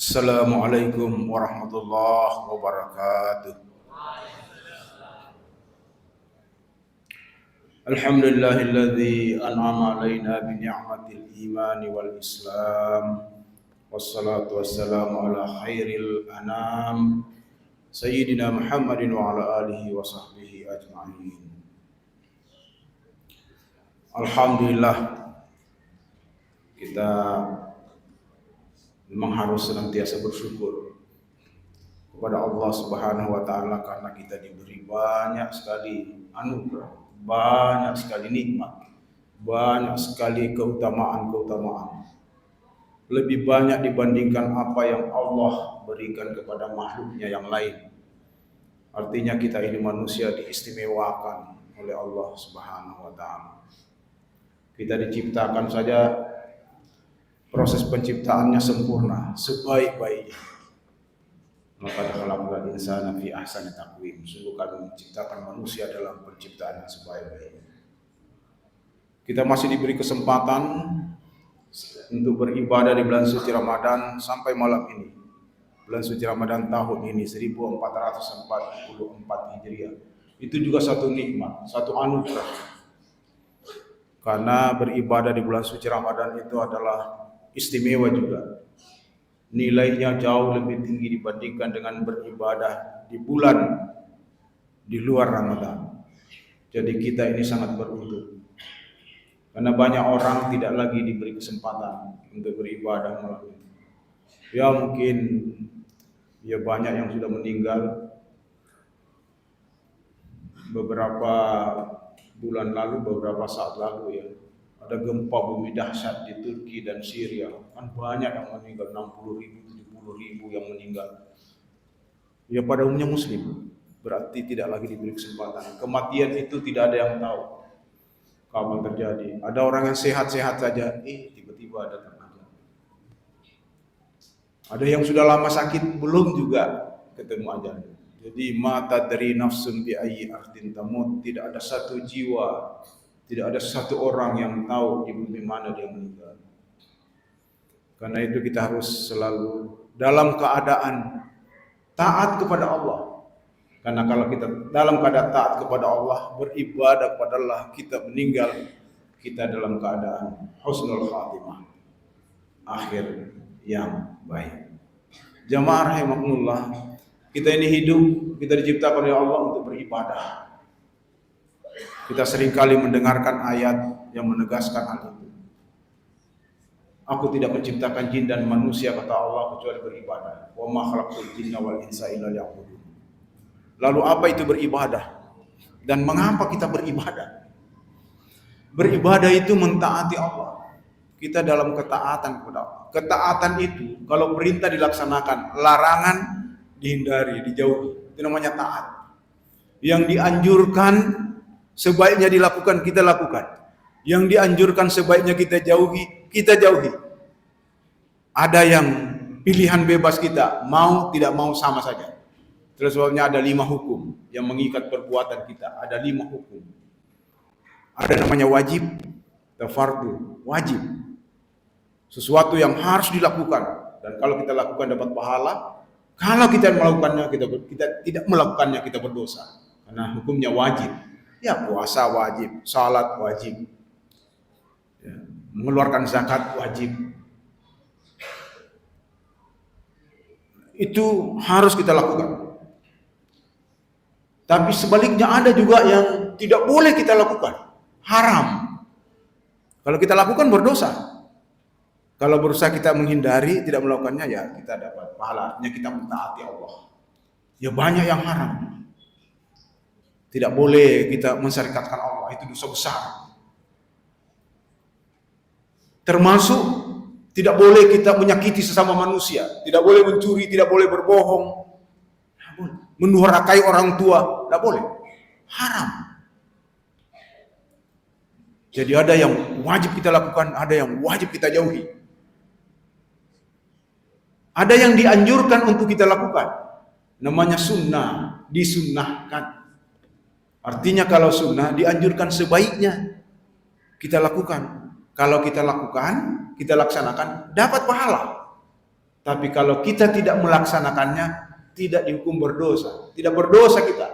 Assalamualaikum warahmatullahi wabarakatuh. Alhamdulillahilladzi an'ama alaina bi ni'matil imani wal islam. Wassalatu wassalamu ala khairil anam Sayyidina Muhammadin wa ala alihi wa sahbihi ajma'in. Alhamdulillah, kita memang harus senantiasa bersyukur kepada Allah Subhanahu wa taala karena kita diberi banyak sekali anugerah, banyak sekali nikmat, banyak sekali keutamaan-keutamaan. Lebih banyak dibandingkan apa yang Allah berikan kepada makhluknya yang lain. Artinya kita ini manusia diistimewakan oleh Allah Subhanahu wa taala. Kita diciptakan saja proses penciptaannya sempurna, sebaik-baiknya. Maka khalaqal insana fi ahsani taqwim. Sungguh kami menciptakan manusia dalam penciptaan yang sebaik-baiknya. Kita masih diberi kesempatan untuk beribadah di bulan suci Ramadan sampai malam ini. Bulan suci Ramadan tahun ini 1444 Hijriah. Itu juga satu nikmat, satu anugerah. Karena beribadah di bulan suci Ramadan itu adalah istimewa juga. Nilainya jauh lebih tinggi dibandingkan dengan beribadah di bulan di luar Ramadan. Jadi kita ini sangat beruntung. Karena banyak orang tidak lagi diberi kesempatan untuk beribadah malam ini. Ya mungkin ya banyak yang sudah meninggal beberapa bulan lalu, beberapa saat lalu ya. Ada gempa bumi dahsyat di Turki dan Syria. Kan banyak yang meninggal, 60.000, 70.000 yang meninggal. Ya pada umumnya muslim, berarti tidak lagi diberi kesempatan. Kematian itu tidak ada yang tahu kapan terjadi. Ada orang yang sehat-sehat saja, tiba-tiba datang aja. Ada yang sudah lama sakit, belum juga ketemu ajalnya. Jadi mata dari nafsun bi ayyi ardin tamut, tidak ada satu jiwa, tidak ada satu orang yang tahu di bumi mana dia meninggal. Karena itu kita harus selalu dalam keadaan taat kepada Allah. Karena kalau kita dalam keadaan taat kepada Allah, beribadah kepada Allah, kita meninggal, kita dalam keadaan husnul khatimah, akhir yang baik. Jamaah rahimakumullah, kita ini hidup, kita diciptakan oleh Allah untuk beribadah. Kita seringkali mendengarkan ayat yang menegaskan hal itu. Aku tidak menciptakan jin dan manusia, kata Allah, kecuali beribadah. Wa ma khalaqtul jinna wal insa illa liya'budun. Lalu apa itu beribadah? Dan mengapa kita beribadah? Beribadah itu mentaati Allah. Kita dalam ketaatan kepada Allah. Ketaatan itu kalau perintah dilaksanakan, larangan dihindari, dijauhi. Itu namanya taat. Yang dianjurkan sebaiknya dilakukan, kita lakukan. Yang dianjurkan sebaiknya kita jauhi, kita jauhi. Ada yang pilihan bebas kita, mau tidak mau sama saja. Terus sebabnya ada 5 hukum yang mengikat perbuatan kita. Ada 5 hukum. Ada namanya wajib, fardu, wajib. Sesuatu yang harus dilakukan. Dan kalau kita lakukan dapat pahala. Kalau kita melakukannya, kita tidak melakukannya, kita berdosa. Karena hukumnya wajib. Ya puasa wajib, salat wajib, ya, mengeluarkan zakat wajib. Itu harus kita lakukan. Tapi sebaliknya ada juga yang tidak boleh kita lakukan, haram. Kalau kita lakukan berdosa. Kalau berusaha kita menghindari, tidak melakukannya, ya kita dapat pahala. Artinya kita mentaati Allah. Ya banyak yang haram. Tidak boleh kita mensyarikatkan Allah, itu dosa besar. Termasuk tidak boleh kita menyakiti sesama manusia, tidak boleh mencuri, tidak boleh berbohong, mendurhakai orang tua, tidak boleh. Haram. Jadi ada yang wajib kita lakukan, ada yang wajib kita jauhi. Ada yang dianjurkan untuk kita lakukan. Namanya sunnah, disunnahkan. Artinya kalau sunnah dianjurkan sebaiknya kita lakukan. Kalau kita lakukan, kita laksanakan, dapat pahala. Tapi kalau kita tidak melaksanakannya, tidak dihukum berdosa. Tidak berdosa kita.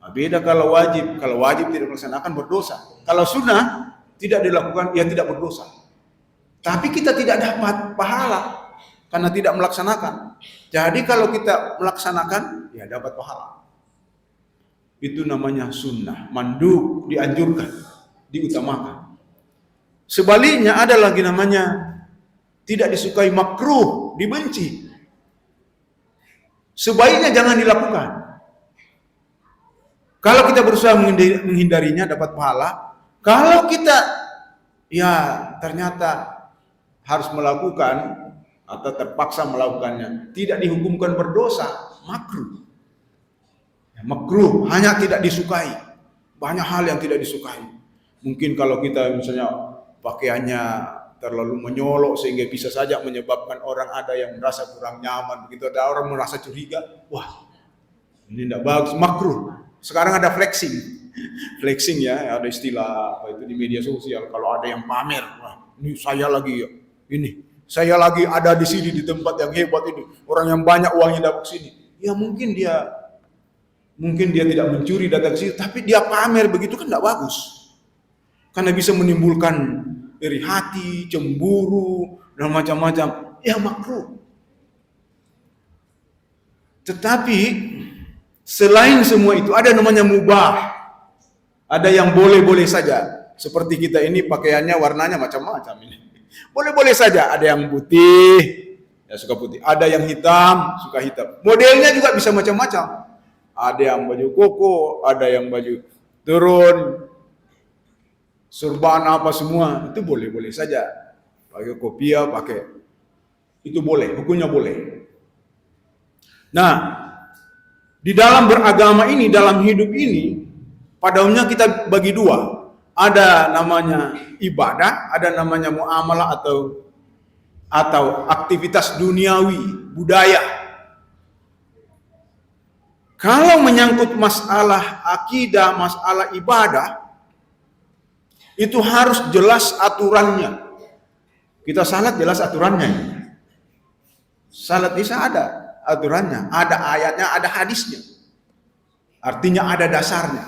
Nah, beda kalau wajib. Kalau wajib tidak melaksanakan berdosa. Kalau sunnah tidak dilakukan, ya tidak berdosa. Tapi kita tidak dapat pahala karena tidak melaksanakan. Jadi kalau kita melaksanakan, ya dapat pahala. Itu namanya sunnah. Mandub, dianjurkan, diutamakan. Sebaliknya ada lagi namanya tidak disukai, makruh, dibenci. Sebaiknya jangan dilakukan. Kalau kita berusaha menghindarinya dapat pahala. Kalau kita ya ternyata harus melakukan atau terpaksa melakukannya, tidak dihukumkan berdosa, makruh. Ya, makruh, hanya tidak disukai. Banyak hal yang tidak disukai. Mungkin kalau kita misalnya pakaiannya terlalu menyolok sehingga bisa saja menyebabkan orang ada yang merasa kurang nyaman, begitu ada orang merasa curiga, wah ini tidak bagus, makruh. Sekarang ada flexing ya, ada istilah apa itu di media sosial, kalau ada yang pamer, wah ini saya lagi ada di sini di tempat yang hebat ini, orang yang banyak uangnya dapat sini. Ya mungkin dia tidak mencuri datang ke situ, tapi dia pamer begitu kan tidak bagus. Karena bisa menimbulkan iri hati, cemburu, dan macam-macam. Ya makruh. Tetapi selain semua itu ada namanya mubah. Ada yang boleh-boleh saja. Seperti kita ini pakaiannya warnanya macam-macam ini. Boleh-boleh saja. Ada yang putih, ya suka putih. Ada yang hitam, suka hitam. Modelnya juga bisa macam-macam. Ada yang baju koko, ada yang baju turun, surban apa semua, itu boleh-boleh saja. Pakai kopiah, itu boleh, hukumnya boleh. Nah, di dalam beragama ini, dalam hidup ini, pada umumnya kita bagi dua. Ada namanya ibadah, ada namanya muamalah atau aktivitas duniawi, budaya. Kalau menyangkut masalah akidah, masalah ibadah, itu harus jelas aturannya. Kita salat jelas aturannya. Salat bisa ada aturannya, ada ayatnya, ada hadisnya. Artinya ada dasarnya.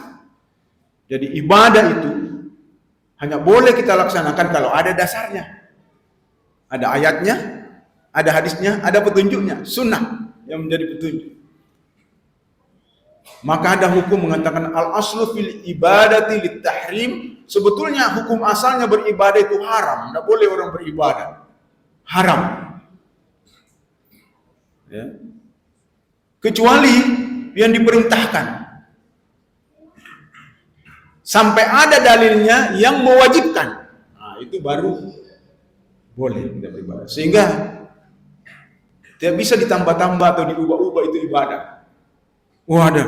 Jadi ibadah itu hanya boleh kita laksanakan kalau ada dasarnya. Ada ayatnya, ada hadisnya, ada petunjuknya, sunnah yang menjadi petunjuk. Maka ada hukum mengatakan al-aslu fil ibadati lit-tahrim. Sebetulnya hukum asalnya beribadah itu haram, tidak boleh orang beribadah. Haram. Ya. Kecuali yang diperintahkan. Sampai ada dalilnya yang mewajibkan. Nah, itu baru boleh kita beribadah. Sehingga tidak bisa ditambah-tambah atau diubah-ubah itu ibadah. Wah ada,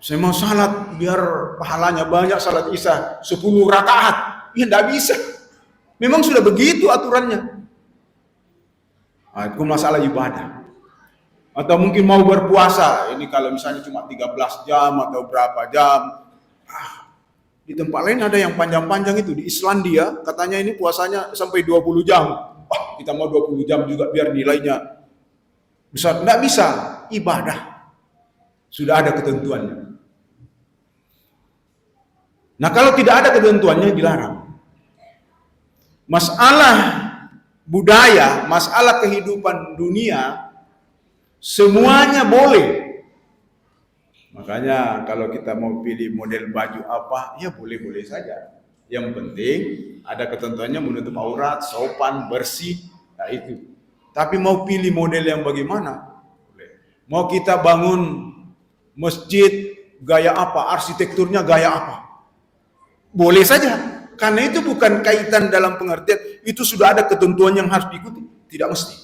saya mau salat biar pahalanya banyak, salat isya 10 rakaat. Ya tidak bisa. Memang sudah begitu aturannya. Nah, itu masalah ibadah. Atau mungkin mau berpuasa, ini kalau misalnya cuma 13 jam atau berapa jam. Di tempat lain ada yang panjang-panjang itu. Di Islandia katanya ini puasanya sampai 20 jam. Kita mau 20 jam juga biar nilainya besar. Tidak bisa, ibadah. Sudah ada ketentuannya. Nah kalau tidak ada ketentuannya dilarang. Masalah budaya, masalah kehidupan dunia, semuanya boleh. Makanya kalau kita mau pilih model baju apa, ya boleh-boleh saja. Yang penting ada ketentuannya menutup aurat, sopan, bersih, nah itu. Tapi mau pilih model yang bagaimana? Boleh. Mau kita bangun masjid gaya apa, arsitekturnya gaya apa, boleh saja, karena itu bukan kaitan dalam pengertian itu sudah ada ketentuan yang harus diikuti, tidak mesti.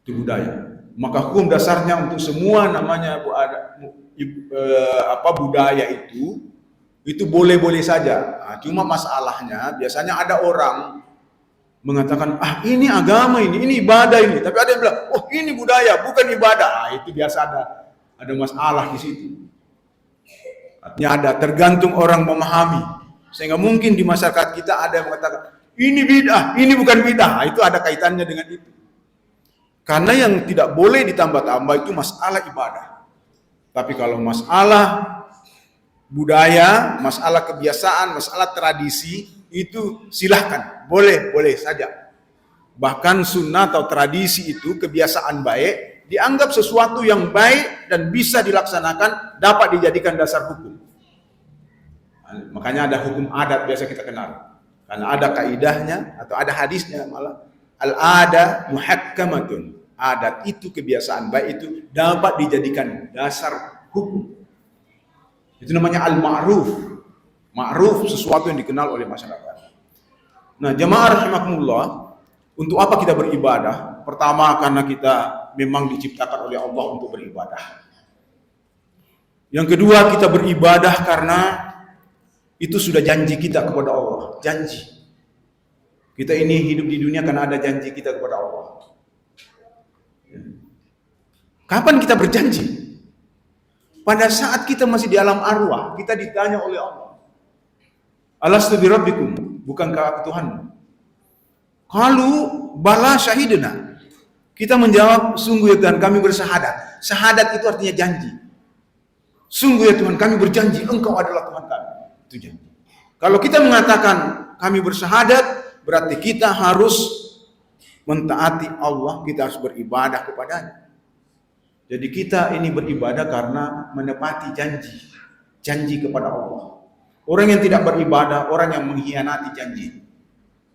Itu budaya. Maka hukum dasarnya untuk semua namanya budaya itu boleh-boleh saja. Nah, cuma masalahnya biasanya ada orang mengatakan ini agama ini ibadah ini, tapi ada yang bilang ini budaya bukan ibadah. Nah, itu biasa ada masalah di situ. Artinya ada, tergantung orang memahami. Sehingga mungkin di masyarakat kita ada yang mengatakan ini bid'ah, ini bukan bid'ah. Nah, itu ada kaitannya dengan itu. Karena yang tidak boleh ditambah-tambah itu masalah ibadah. Tapi kalau masalah budaya, masalah kebiasaan, masalah tradisi, itu silahkan, boleh saja. Bahkan sunnah atau tradisi itu, kebiasaan baik, dianggap sesuatu yang baik dan bisa dilaksanakan, dapat dijadikan dasar hukum. Makanya ada hukum adat biasa kita kenal. Karena ada kaidahnya atau ada hadisnya malah. Al-ada muhakkamatun. Adat itu, kebiasaan baik itu dapat dijadikan dasar hukum. Itu namanya al-ma'ruf. Ma'ruf sesuatu yang dikenal oleh masyarakat. Nah, jamaah rahimakumullah, untuk apa kita beribadah? Pertama, karena kita memang diciptakan oleh Allah untuk beribadah. Yang kedua, kita beribadah karena itu sudah janji kita kepada Allah. Janji. Kita ini hidup di dunia karena ada janji kita kepada Allah. Kapan kita berjanji? Pada saat kita masih di alam arwah, kita ditanya oleh Allah. Alastu bi rabbikum, bukankah aku Tuhanmu? Qalu bala syahidna. Kita menjawab, sungguh ya Tuhan, kami bersahadat. Syahadat itu artinya janji. Sungguh ya Tuhan, kami berjanji Engkau adalah Tuhan kami. Itu janji. Kalau kita mengatakan kami bersahadat, berarti kita harus mentaati Allah, kita harus beribadah kepadanya. Jadi kita ini beribadah karena menepati janji kepada Allah. Orang yang tidak beribadah, orang yang mengkhianati janji.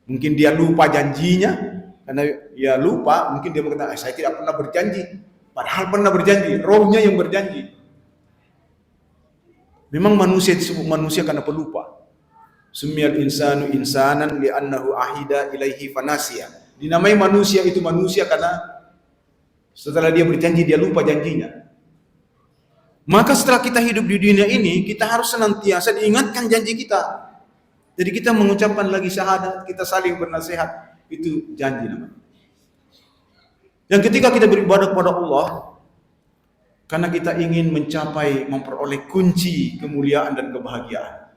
Mungkin dia lupa janjinya, karena dia lupa, mungkin dia mengatakan, saya tidak pernah berjanji. Padahal pernah berjanji, rohnya yang berjanji. Memang manusia disebut manusia karena pelupa. Sumiyal insanu insanan li'annahu ahida ilaihi fanasiya. Dinamai manusia itu manusia karena setelah dia berjanji, dia lupa janjinya. Maka setelah kita hidup di dunia ini, kita harus senantiasa diingatkan janji kita. Jadi kita mengucapkan lagi syahadat, kita saling bernasihat, itu janji namanya. Yang ketika kita beribadah kepada Allah, karena kita ingin memperoleh kunci kemuliaan dan kebahagiaan.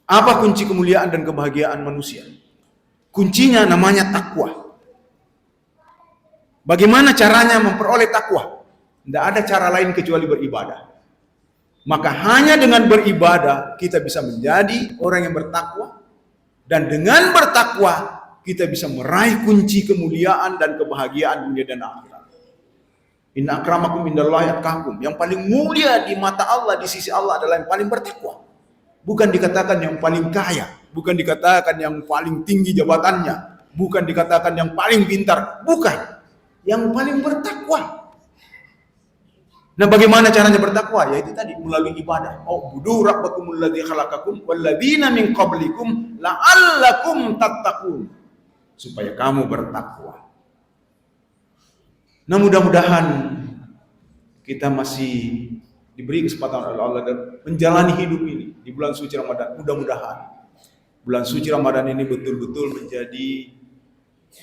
Apa kunci kemuliaan dan kebahagiaan manusia? Kuncinya namanya takwa. Bagaimana caranya memperoleh takwa? Tidak ada cara lain kecuali beribadah. Maka hanya dengan beribadah kita bisa menjadi orang yang bertakwa, dan dengan bertakwa kita bisa meraih kunci kemuliaan dan kebahagiaan dunia dan akhirat. Inna akramakum indallahi atqakum. Yang paling mulia di mata Allah, di sisi Allah adalah yang paling bertakwa. Bukan dikatakan yang paling kaya, bukan dikatakan yang paling tinggi jabatannya, bukan dikatakan yang paling pintar, bukan. Yang paling bertakwa. Nah, bagaimana caranya bertakwa? Yaitu tadi melalui ibadah. U'budu rabbakumul ladzi khalaqakum wal ladzina min qablikum la'allakum tattaqun. Supaya kamu bertakwa. Nah, mudah-mudahan kita masih diberi kesempatan oleh Allah dan menjalani hidup ini di bulan suci Ramadan. Mudah-mudahan bulan suci Ramadan ini betul-betul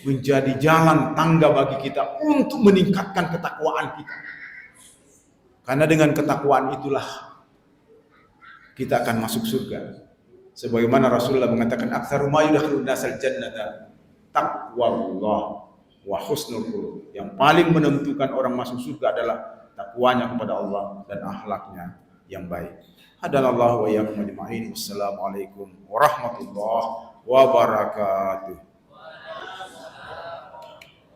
menjadi jalan tangga bagi kita untuk meningkatkan ketakwaan kita. Karena dengan ketakwaan itulah kita akan masuk surga. Sebagaimana Rasulullah mengatakan, "Aktsaru ma yudkhilun nasal jannata taqwallah wa husnul khuluq." Yang paling menentukan orang masuk surga adalah takwanya kepada Allah dan akhlaknya yang baik. Hadanallahu wa iyyakum ajma'in. Wassalamualaikum warahmatullahi wabarakatuh.